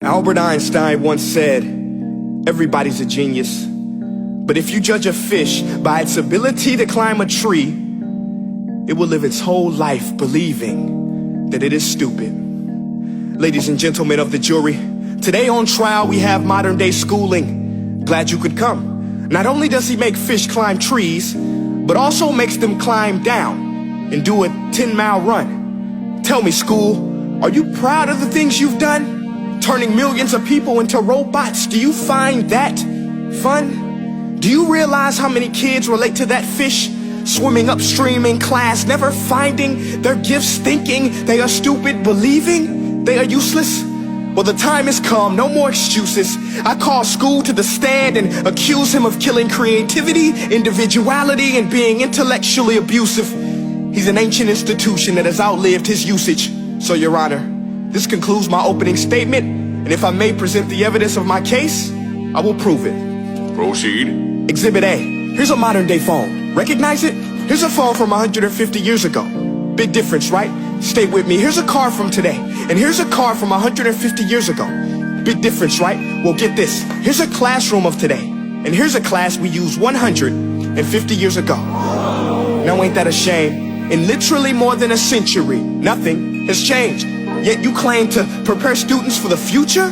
Albert Einstein once said, everybody's a genius. But if you judge a fish by its ability to climb a tree, it will live its whole life believing that it is stupid. Ladies and gentlemen of the jury, today on trial we have modern day schooling. Glad you could come. Not only does he make fish climb trees, but also makes them climb down and do a 10-mile run. Tell me, school, are you proud of the things you've done? Turning millions of people into robots, do you find that fun? Do you realize how many kids relate to that fish? Swimming upstream in class, never finding their gifts, thinking they are stupid, believing they are useless? Well, the time has come, no more excuses. I call school to the stand and accuse him of killing creativity, individuality, and being intellectually abusive. He's an ancient institution that has outlived his usage. So, Your Honor, this concludes my opening statement, and if I may present the evidence of my case, I will prove it. Proceed. Exhibit A. Here's a modern day phone. Recognize it? Here's a phone from 150 years ago. Big difference, right? Stay with me. Here's a car from today, and here's a car from 150 years ago. Big difference, right? Well, get this. Here's a classroom of today, and here's a class we used 150 years ago. Now ain't that a shame? In literally more than a century, nothing has changed. Yet you claim to prepare students for the future?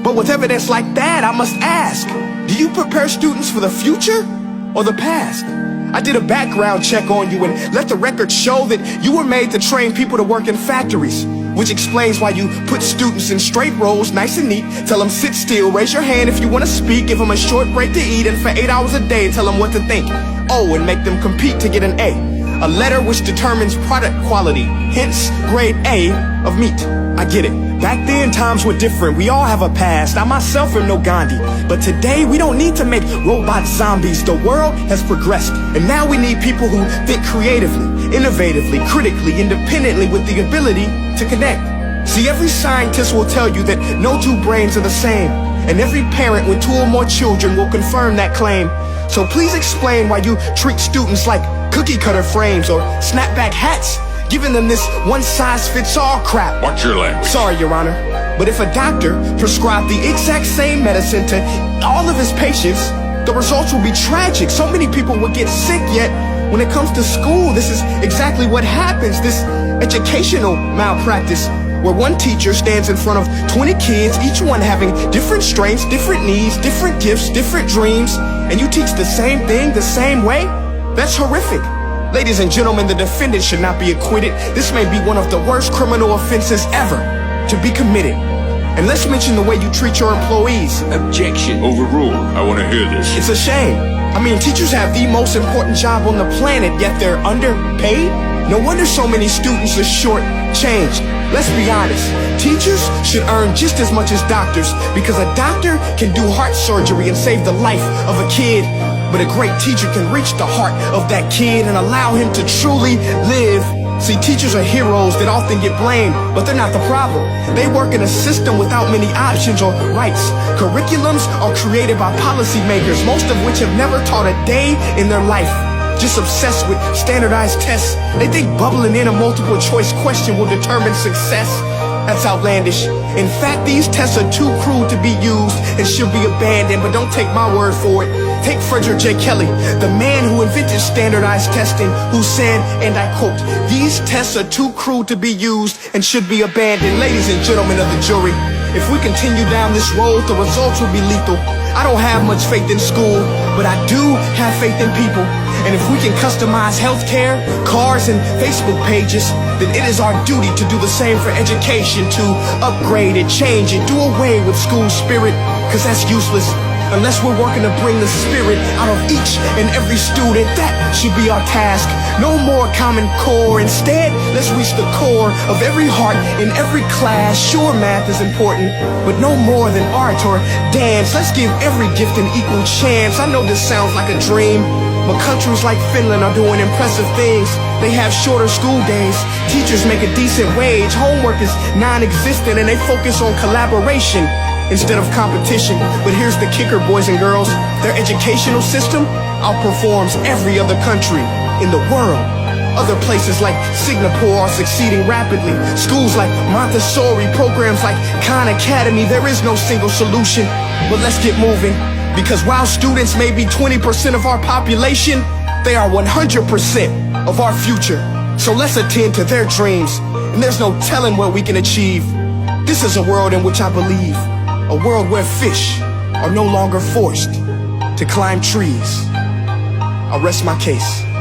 But with evidence like that, I must ask, do you prepare students for the future or the past? I did a background check on you and let the record show that you were made to train people to work in factories, which explains why you put students in straight rows, nice and neat, tell them sit still, raise your hand if you want to speak, give them a short break to eat, and for 8 hours a day tell them what to think. Oh, and make them compete to get an A letter which determines product quality, hence grade A of meat. I get it. Back then, times were different. We all have a past. I myself am no Gandhi. But today, we don't need to make robot zombies. The world has progressed. And now we need people who think creatively, innovatively, critically, independently, with the ability to connect. See, every scientist will tell you that no two brains are the same. And every parent with 2 or more children will confirm that claim. So please explain why you treat students like cookie cutter frames or snapback hats, giving them this one-size-fits-all crap. Watch your language. Sorry, Your Honor, but if a doctor prescribed the exact same medicine to all of his patients, the results will be tragic. So many people will get sick, yet when it comes to school, this is exactly what happens. This educational malpractice, where one teacher stands in front of 20 kids, each one having different strengths, different needs, different gifts, different dreams, and you teach the same thing the same way? That's horrific. Ladies and gentlemen, the defendant should not be acquitted. This may be one of the worst criminal offenses ever to be committed. And let's mention the way you treat your employees. Objection. Overruled. I want to hear this. It's a shame. I mean, teachers have the most important job on the planet, yet they're underpaid? No wonder so many students are short-changed. Let's be honest, teachers should earn just as much as doctors, because a doctor can do heart surgery and save the life of a kid, but a great teacher can reach the heart of that kid and allow him to truly live. See, teachers are heroes that often get blamed, but they're not the problem. They work in a system without many options or rights. Curriculums are created by policymakers, most of which have never taught a day in their life. Just obsessed with standardized tests. They think bubbling in a multiple choice question will determine success. That's outlandish. In fact, these tests are too cruel to be used and should be abandoned, but don't take my word for it. Take Frederick J. Kelly, the man who invented standardized testing, who said, and I quote, "These tests are too cruel to be used and should be abandoned." Ladies and gentlemen of the jury, if we continue down this road, the results will be lethal. I don't have much faith in school, but I do have faith in people. And if we can customize healthcare, cars, and Facebook pages, then it is our duty to do the same for education, to upgrade it, change it, do away with school spirit, because that's useless. Unless we're working to bring the spirit out of each and every student, that should be our task. No more Common Core. Instead, let's reach the core of every heart in every class. Sure, math is important, but no more than art or dance. Let's give every gift an equal chance. I know this sounds like a dream, but countries like Finland are doing impressive things. They have shorter school days, teachers make a decent wage, homework is non-existent, and they focus on collaboration instead of competition. But here's the kicker, boys and girls. Their educational system outperforms every other country in the world. Other places like Singapore are succeeding rapidly. Schools like Montessori, programs like Khan Academy. There is no single solution, but let's get moving. Because while students may be 20% of our population, they are 100% of our future. So let's attend to their dreams, and there's no telling what we can achieve. This is a world in which I believe, a world where fish are no longer forced to climb trees. I'll rest my case.